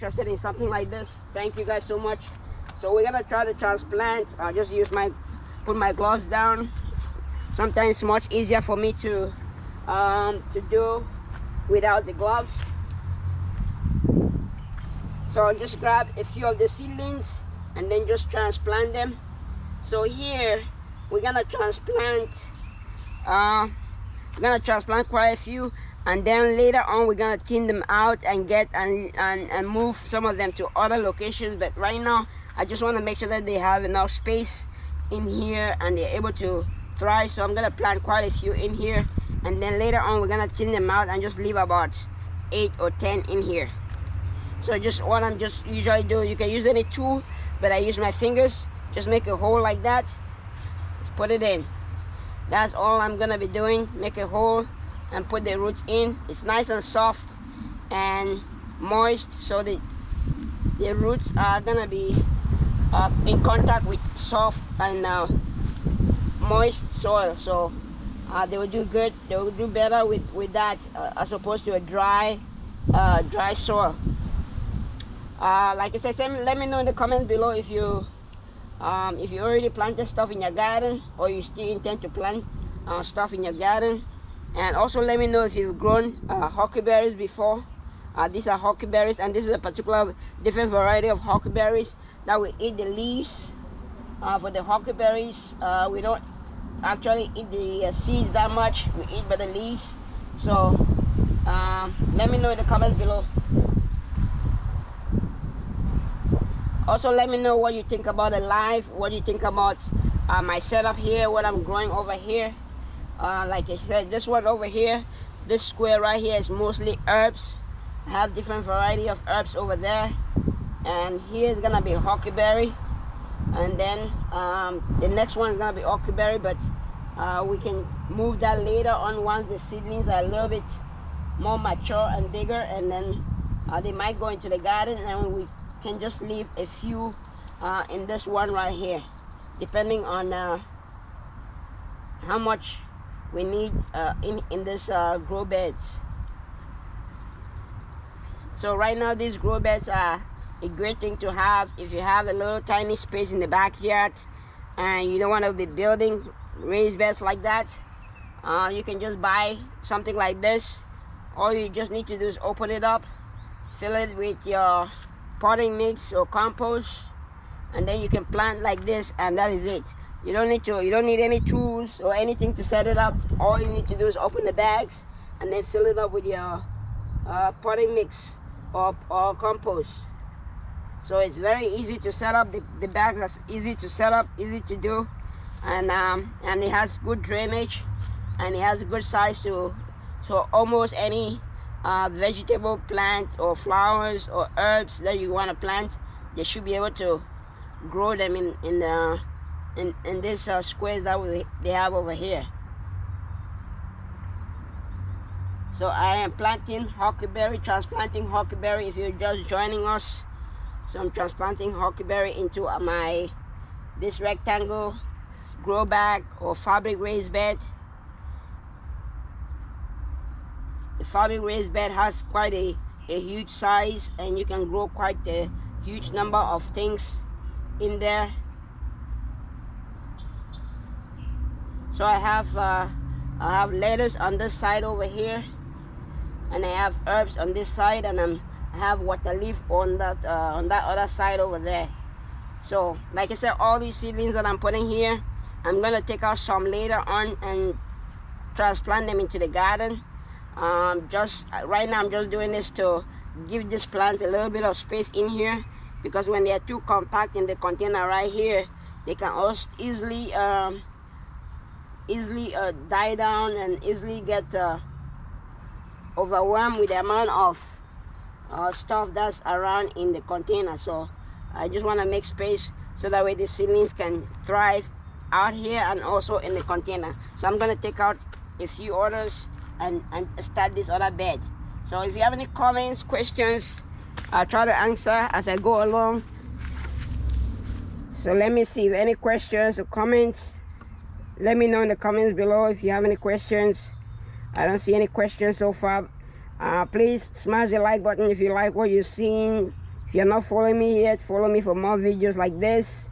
interested in something like this, thank you guys so much. So we're gonna try to transplant. I'll just put my gloves down. Sometimes it's much easier for me to do without the gloves. So I'll just grab a few of the seedlings and then just transplant them. So here we're gonna transplant quite a few, and then later on we're gonna thin them out and and move some of them to other locations. But right now I just want to make sure that they have enough space in here and they're able to thrive. So I'm gonna plant quite a few in here, and then later on we're gonna thin them out and just leave about 8 or 10 in here. So just what I'm just usually do, you can use any tool, but I use my fingers. Just make a hole like that, just put it in. That's all I'm gonna be doing. Make a hole and put the roots in. It's nice and soft and moist, so the roots are gonna be in contact with soft and moist soil. So they will do good. They will do better with that as opposed to a dry soil. Like I said, let me know in the comments below if you already planted stuff in your garden, or you still intend to plant stuff in your garden. And also let me know if you've grown huckleberries before. These are huckleberries, and this is a particular different variety of huckleberries that we eat the leaves. For the huckleberries, we don't actually eat the seeds that much. We eat by the leaves. So let me know in the comments below. Also let me know what you think about the live, what you think about my setup here, what I'm growing over here. Like I said, this one over here, this square right here is mostly herbs. I have different variety of herbs over there, and here is gonna be huckleberry, and then the next one is gonna be huckleberry, but we can move that later on once the seedlings are a little bit more mature and bigger, and then they might go into the garden, and we can just leave a few in this one right here, depending on how much we need in this grow beds. So right now these grow beds are a great thing to have if you have a little tiny space in the backyard and you don't want to be building raised beds like that. You can just buy something like this. All you just need to do is open it up, fill it with your potting mix or compost, and then you can plant like this, and that is it. You don't need any tools or anything to set it up. All you need to do is open the bags and then fill it up with your potting mix or compost. So it's very easy to set up. The bags are easy to set up, easy to do, and it has good drainage, and it has a good size to almost any vegetable plant or flowers or herbs that you want to plant. They should be able to grow them in these squares that they have over here. So I am planting huckleberry, transplanting huckleberry if you're just joining us. So I'm transplanting huckleberry into this rectangle grow bag or fabric raised bed. The fabric raised bed has quite a huge size, and you can grow quite a huge number of things in there. So I have lettuce on this side over here, and I have herbs on this side, and I have water leaf on that other side over there. So like I said, all these seedlings that I'm putting here, I'm gonna take out some later on and transplant them into the garden. Just right now I'm just doing this to give these plants a little bit of space in here, because when they are too compact in the container right here, they can also easily die down and easily get overwhelmed with the amount of stuff that's around in the container. So I just want to make space so that way the seedlings can thrive out here and also in the container. So I'm going to take out a few others and start this other bed. So if you have any comments, questions, I'll try to answer as I go along. So let me see if any questions or comments. Let me know in the comments below if you have any questions. I don't see any questions so far. Please smash the like button if you like what you're seeing. If you're not following me yet, follow me for more videos like this.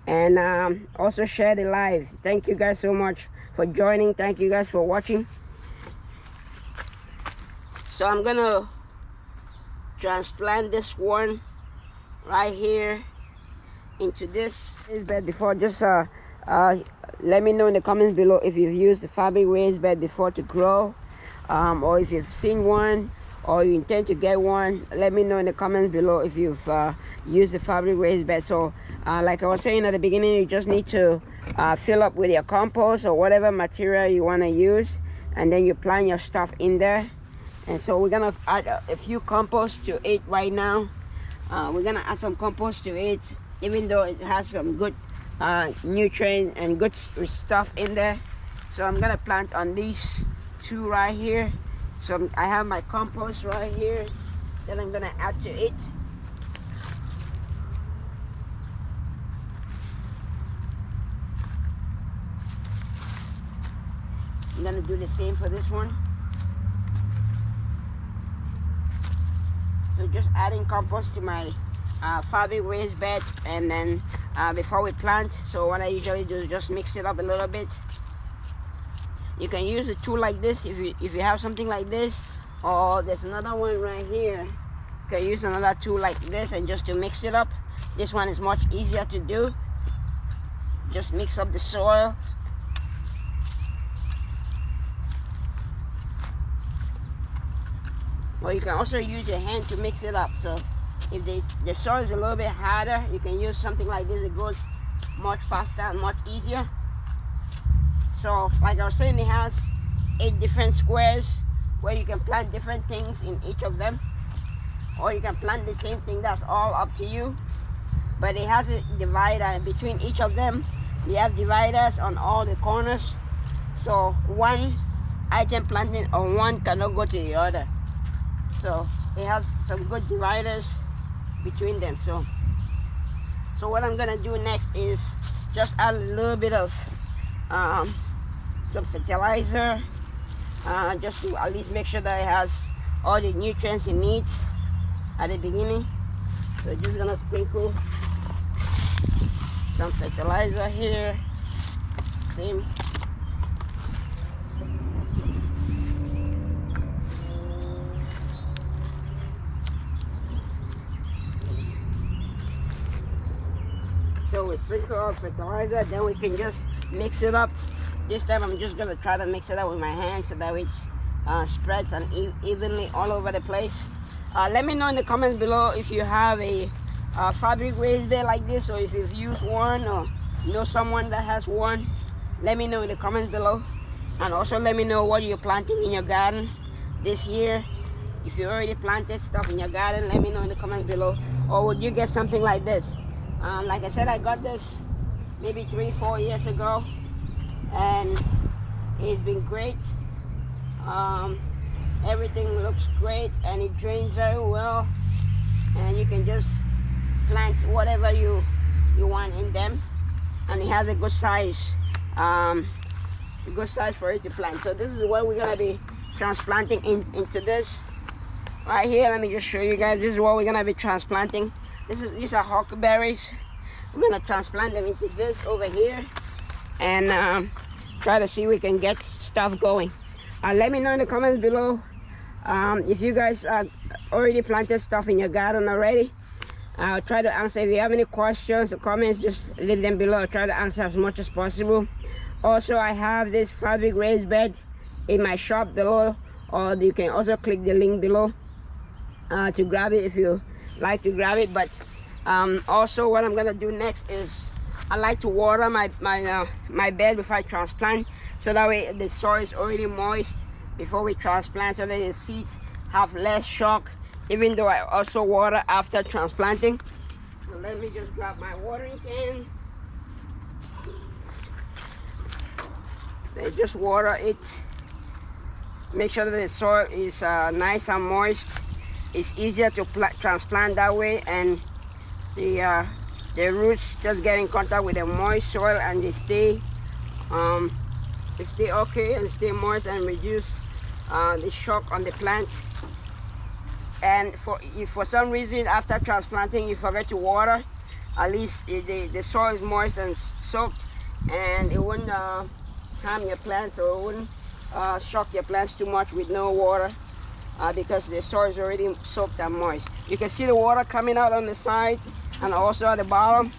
And also share the live. Thank you guys so much for joining. Thank you guys for watching. So I'm gonna transplant this one right here into this bed before. Just let me know in the comments below if you've used the fabric raised bed before to grow, or if you've seen one or you intend to get one. Let me know in the comments below if you've used the fabric raised bed. So like I was saying at the beginning, you just need to fill up with your compost or whatever material you want to use, and then you plant your stuff in there. And so we're gonna add a few compost to it right now. We're gonna add some compost to it, even though it has some good nutrients and good stuff in there. So I'm gonna plant on these two right here. So I have my compost right here that I'm gonna add to it. I'm gonna do the same for this one. So just adding compost to my fabric raised bed, and then before we plant. So what I usually do is just mix it up a little bit. You can use a tool like this if you have something like this, or there's another one right here. You can use another tool like this and just to mix it up. This one is much easier to do. Just mix up the soil. Or you can also use your hand to mix it up. So if the soil is a little bit harder, you can use something like this. It goes much faster and much easier. So like I was saying, it has 8 different squares where you can plant different things in each of them, or you can plant the same thing. That's all up to you. But it has a divider between each of them. We have dividers on all the corners, so one item planted on one cannot go to the other. So it has some good dividers between them. So what I'm gonna do next is just add a little bit of some fertilizer, just to at least make sure that it has all the nutrients it needs at the beginning. So just gonna sprinkle some fertilizer here. Same. So we sprinkle our fertilizer, then we can just mix it up. This time I'm just gonna try to mix it up with my hand so that it spreads and evenly all over the place. Let me know in the comments below if you have a fabric raised bed like this, or if you've used one or know someone that has one. Let me know in the comments below. And also let me know what you're planting in your garden this year. If you already planted stuff in your garden, let me know in the comments below. Or would you get something like this? Like I said, I got this maybe 3-4 years ago, and it's been great. Everything looks great, and it drains very well, and you can just plant whatever you want in them, and it has a good size, for it to plant. So this is what we're gonna be transplanting into this right here. Let me just show you guys. This is what we're gonna be transplanting. These are huckleberries. We're gonna transplant them into this over here, and try to see if we can get stuff going. Let me know in the comments below if you guys already planted stuff in your garden already. I'll try to answer. If you have any questions or comments, just leave them below. I'll try to answer as much as possible. Also, I have this fabric raised bed in my shop below, or you can also click the link below to grab it if you like to grab it. But also what I'm gonna do next is I like to water my bed before I transplant, so that way the soil is already moist before we transplant, so that the seeds have less shock, even though I also water after transplanting. So let me just grab my watering can. Then just water it. Make sure that the soil is nice and moist. It's easier to transplant that way, and the roots just get in contact with the moist soil, and they stay okay and stay moist and reduce the shock on the plant. and if for some reason after transplanting you forget to water, at least the soil is moist and soaked, and it wouldn't harm your plants, or it wouldn't shock your plants too much with no water, because the soil is already soaked and moist. You can see the water coming out on the side and also at the bottom,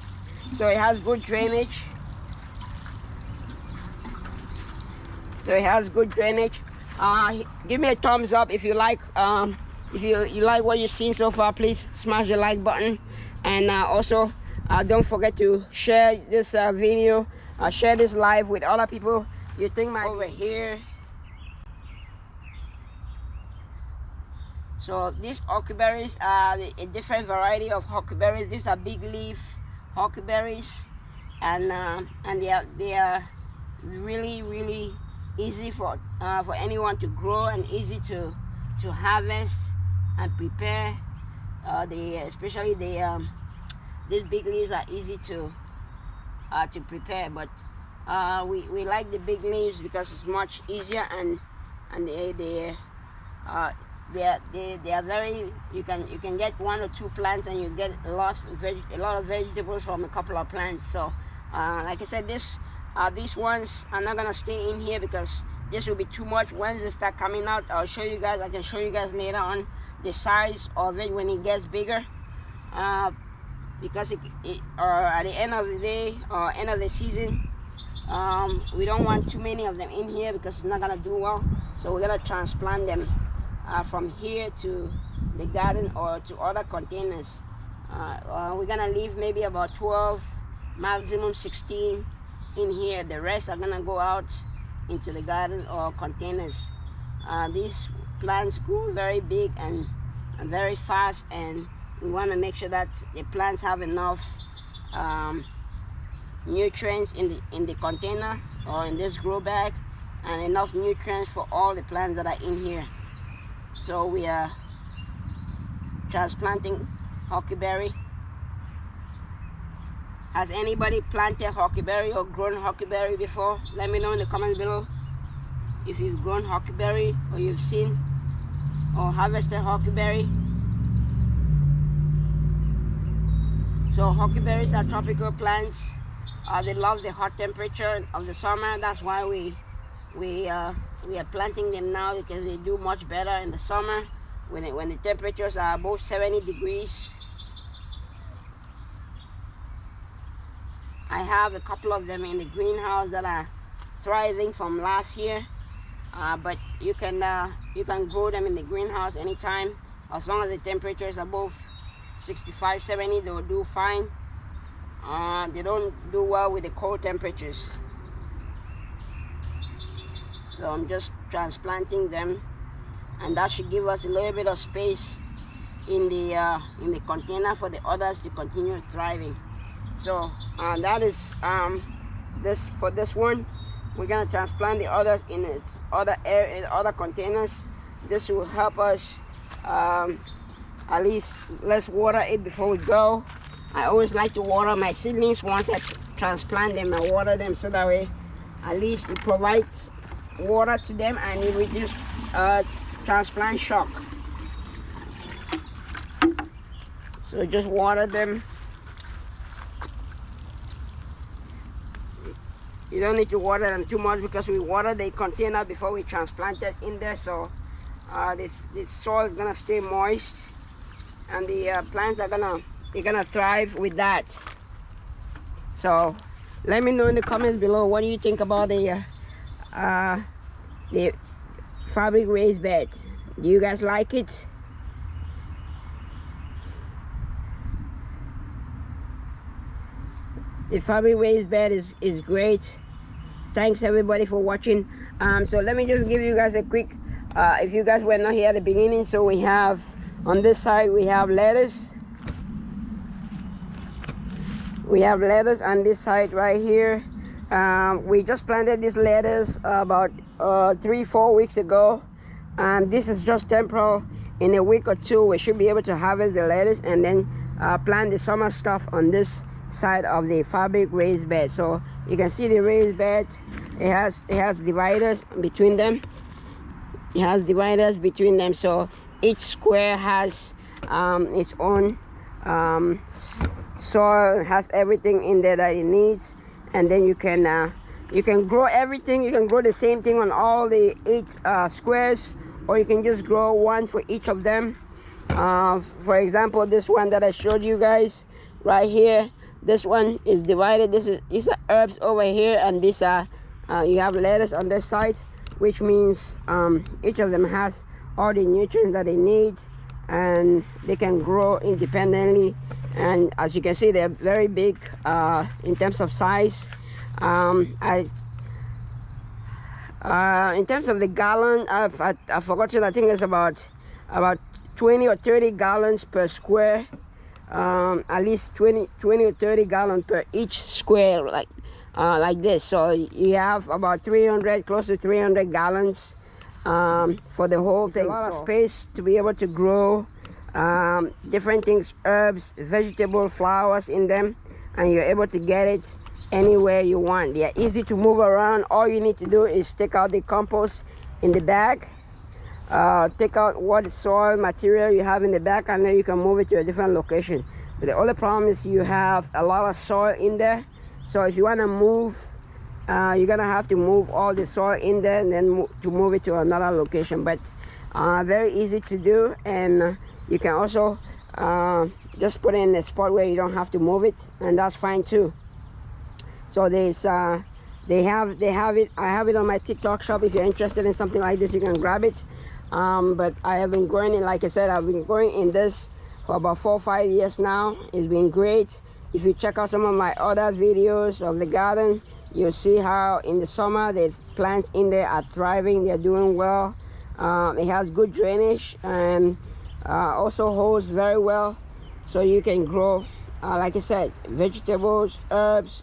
so it has good drainage. Give me a thumbs up if you like. If you like what you've seen so far, please smash the like button, and also don't forget to share this video, share this live with other people you think might over here. So these huckleberries are a different variety of huckleberries. These are big leaf huckleberries, and they are really easy for anyone to grow, and easy to harvest and prepare. Especially these big leaves are easy to prepare, but we like the big leaves because it's much easier, and they are very, you can get 1 or 2 plants and you get a lot of vegetables from a couple of plants. So like I said, these ones are not gonna stay in here because this will be too much. Once they start coming out, I can show you guys later on the size of it when it gets bigger, because at the end of the day or end of the season, we don't want too many of them in here because it's not gonna do well. So we're gonna transplant them from here to the garden or to other containers. We're gonna leave maybe about 12, maximum 16 in here. The rest are gonna go out into the garden or containers. These plants grow very big and very fast, and we want to make sure that the plants have enough nutrients in the container or in this grow bag, and enough nutrients for all the plants that are in here. So we are transplanting huckleberry. Has anybody planted huckleberry or grown huckleberry before? Let me know in the comments below if you've grown huckleberry, or you've seen or harvested huckleberry. So huckleberries are tropical plants. They love the hot temperature of the summer. That's why we are planting them now, because they do much better in the summer when the temperatures are above 70 degrees. I have a couple of them in the greenhouse that are thriving from last year, but you can grow them in the greenhouse anytime, as long as the temperature is above 65, 70. They will do fine. They don't do well with the cold temperatures. So I'm just transplanting them, and that should give us a little bit of space in the container for the others to continue thriving. So that is this for this one. We're gonna transplant the others in its other containers. This will help us at least let's water it before we go. I always like to water my seedlings once I transplant them. I water them so that way at least it provides water to them and it reduces transplant shock. So just water them. You don't need to water them too much because we water the container before we transplant it in there. So this soil is gonna stay moist, and the plants are gonna thrive with that. So let me know in the comments below, what do you think about the fabric raised bed? Do you guys like it? The fabric raised bed is great. Thanks everybody for watching. So let me just give you guys a quick, if you guys were not here at the beginning, so we have on this side we have lettuce. We have lettuce on this side right here. We just planted this lettuce about 3-4 weeks ago, and this is just temporal. In a week or two we should be able to harvest the lettuce and then plant the summer stuff on this side of the fabric raised bed. So you can see the raised bed, it has dividers between them. So each square has its own soil, has everything in there that it needs, and then you can grow everything. You can grow the same thing on all the 8 squares, or you can just grow one for each of them. For example, this one that I showed you guys right here, this one is divided. These are herbs over here, and these are you have lettuce on this side, which means each of them has all the nutrients that they need, and they can grow independently. And as you can see, they're very big in terms of size. In terms of the gallon, I forgot it. I think it's about 20 or 30 gallons per square. At least 20 or 30 gallons per each square, like this. So you have about 300, close to 300 gallons for the whole thing. A lot of space to be able to grow different things, herbs, vegetable, flowers in them, and you're able to get it anywhere you want. They're easy to move around. All you need to do is take out the compost in the bag, take out what soil material you have in the bag, and then you can move it to a different location. But the only problem is you have a lot of soil in there, so if you want to move, you're gonna have to move all the soil in there and then to move it to another location. But very easy to do, and you can also just put it in a spot where you don't have to move it, and that's fine too. So there's they have it. I have it on my TikTok shop. If you're interested in something like this, you can grab it. But I have been growing it, like I said, I've been growing in this for about 4 or 5 years now. It's been great. If you check out some of my other videos of the garden, you'll see how in the summer the plants in there are thriving. They're doing well. It has good drainage, and also holds very well, so you can grow, like I said, vegetables, herbs,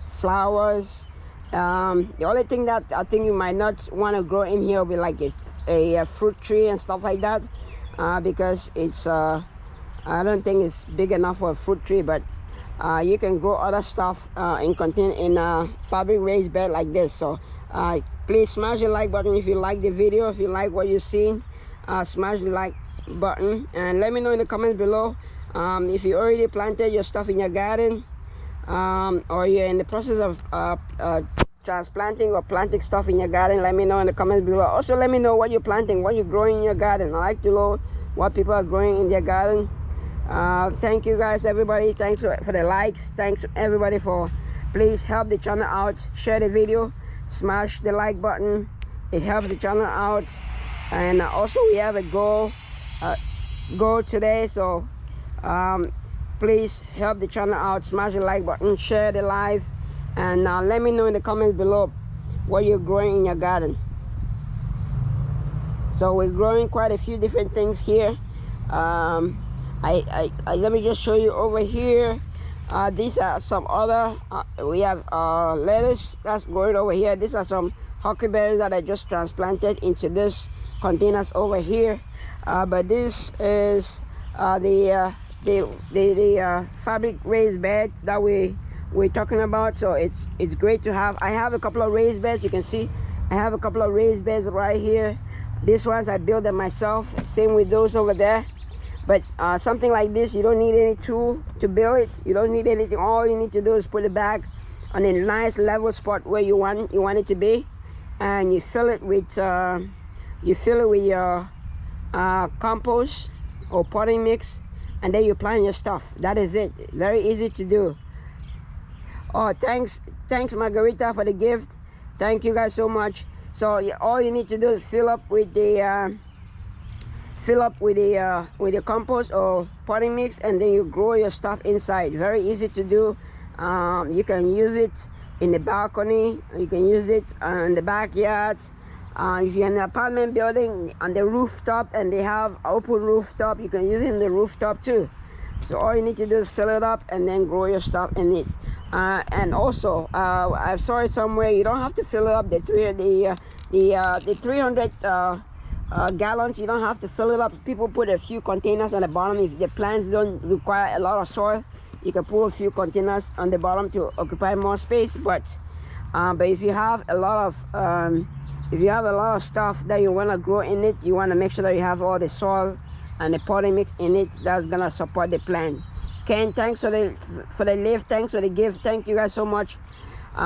flowers. The only thing that I think you might not want to grow in here will be like a fruit tree and stuff like that, because it's I don't think it's big enough for a fruit tree. But you can grow other stuff in a fabric raised bed like this. So please smash the like button if you like the video. If you like what you're seeing, smash the like button, and let me know in the comments below if you already planted your stuff in your garden, or you're in the process of transplanting or planting stuff in your garden. Let me know in the comments below. Also, let me know what you're planting, what you're growing in your garden. I like to know what people are growing in their garden. Thank you guys, everybody. Thanks for the likes. Thanks everybody for, please help the channel out. Share the video, smash the like button. It helps the channel out. And also we have a goal today, so please help the channel out. Smash the like button, share the live, and let me know in the comments below what you're growing in your garden. So we're growing quite a few different things here. Let me just show you over here. These are some other we have lettuce that's growing over here. These are some huckleberries that I just transplanted into this containers over here. But this is the fabric raised bed that we're talking about. So it's great to have. I have a couple of raised beds. You can see I have a couple of raised beds right here. These ones I built them myself. Same with those over there. But something like this, you don't need any tool to build it. You don't need anything. All you need to do is put it back on a nice level spot where you want it to be, and you fill it with your compost or potting mix, and then you plant your stuff. That is it. Very easy to do. Oh, thanks Margarita for the gift. Thank you guys so much. So all you need to do is fill up with the compost or potting mix, and then you grow your stuff inside. Very easy to do. You can use it in the balcony, you can use it in the backyard. If you're in an apartment building on the rooftop and they have open rooftop, you can use it in the rooftop too. So all you need to do is fill it up and then grow your stuff in it. And also I saw it somewhere, you don't have to fill it up the 300 gallons. You don't have to fill it up. People put a few containers on the bottom. If the plants don't require a lot of soil, you can put a few containers on the bottom to occupy more space. But if you have a lot of if you have a lot of stuff that you want to grow in it, you want to make sure that you have all the soil and the potting mix in it that's gonna support the plant. Ken, thanks for the lift, thanks for the gift, thank you guys so much.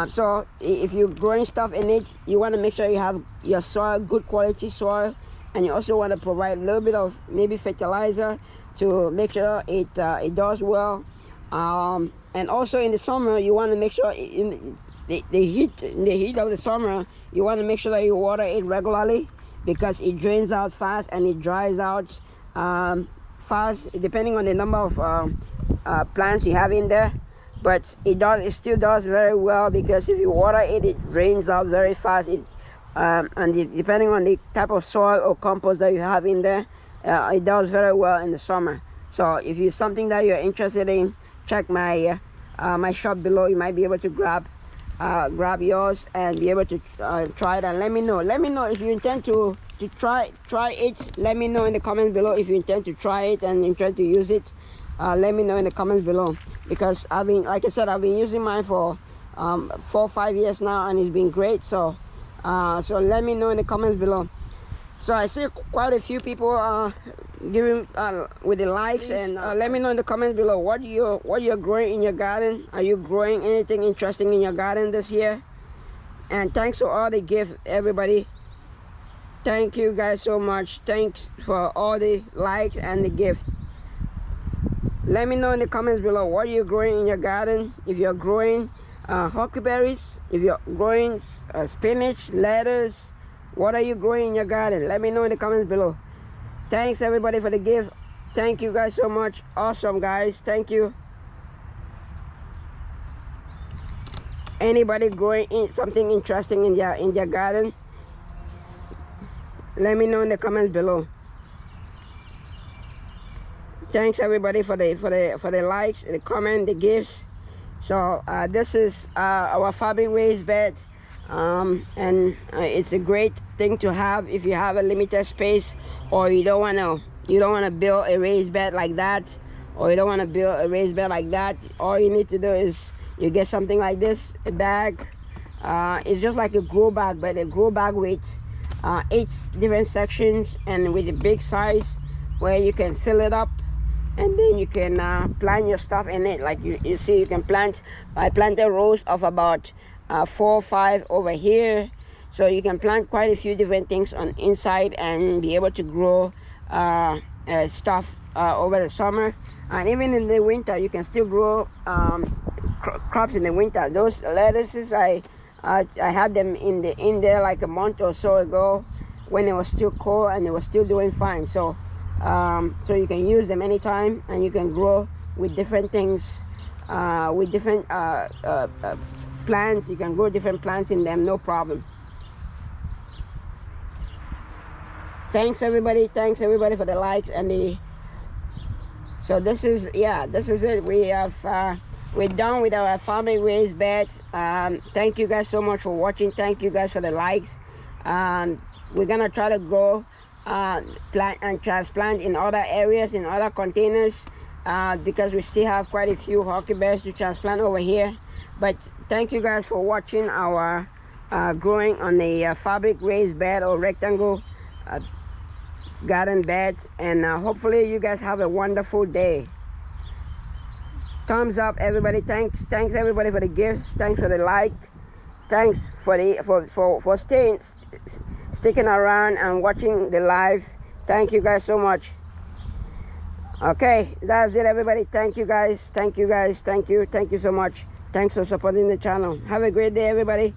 So if you're growing stuff in it, you want to make sure you have your soil, good quality soil, and you also want to provide a little bit of maybe fertilizer to make sure it does well. And also in the summer, you want to make sure in the heat of the summer, you want to make sure that you water it regularly, because it drains out fast and it dries out fast, depending on the number of plants you have in there. But it still does very well, because if you water it, it drains out very fast. Depending on the type of soil or compost that you have in there, it does very well in the summer. So if it's something that you're interested in, check my my shop below. You might be able to grab yours and be able to try it, and let me know if you intend to try it. Let me know in the comments below if you intend to try it and intend to use it. Let me know in the comments below, because like I said, I've been using mine for 4 or 5 years now, and it's been great. So so let me know in the comments below. So I see quite a few people giving with the likes, and let me know in the comments below what you're growing in your garden. Are you growing anything interesting in your garden this year? And thanks for all the gifts, everybody. Thank you guys so much. Thanks for all the likes and the gift. Let me know in the comments below what you're growing in your garden. If you're growing huckleberries, if you're growing spinach, lettuce, what are you growing in your garden? Let me know in the comments below. Thanks everybody for the gift. Thank you guys so much. Awesome guys, thank you. Anybody growing something interesting in their garden? Let me know in the comments below. Thanks everybody for the likes, the comment, the gifts. So this is our fabric raised bed, and it's a great thing to have if you have a limited space, or you don't want to build a raised bed like that, or you don't want to build a raised bed like that. All you need to do is you get something like this, a bag. It's just like a grow bag, but a grow bag with 8 different sections, and with a big size where you can fill it up, and then you can plant your stuff in it. Like you see, you can plant. I planted rows of about 4 or 5 over here, so you can plant quite a few different things on inside and be able to grow stuff over the summer. And even in the winter, you can still grow crops in the winter. Those lettuces, I had them in there like a month or so ago when it was still cold, and they were still doing fine. So so you can use them anytime, and you can grow with different things, with different plants. You can grow different plants in them, no problem. Thanks everybody for the likes and the. So this is it. We have we're done with our family raised beds. Thank you guys so much for watching. Thank you guys for the likes. We're gonna try to grow plant and transplant in other areas, in other containers, because we still have quite a few huckleberries to transplant over here. But thank you guys for watching our growing on the fabric raised bed or rectangle garden bed, and hopefully you guys have a wonderful day. Thumbs up everybody. Thanks everybody for the gifts. Thanks for the like. Thanks for sticking around and watching the live. Thank you guys so much. Okay, that's it everybody. Thank you guys. Thank you so much. Thanks for supporting the channel. Have a great day everybody.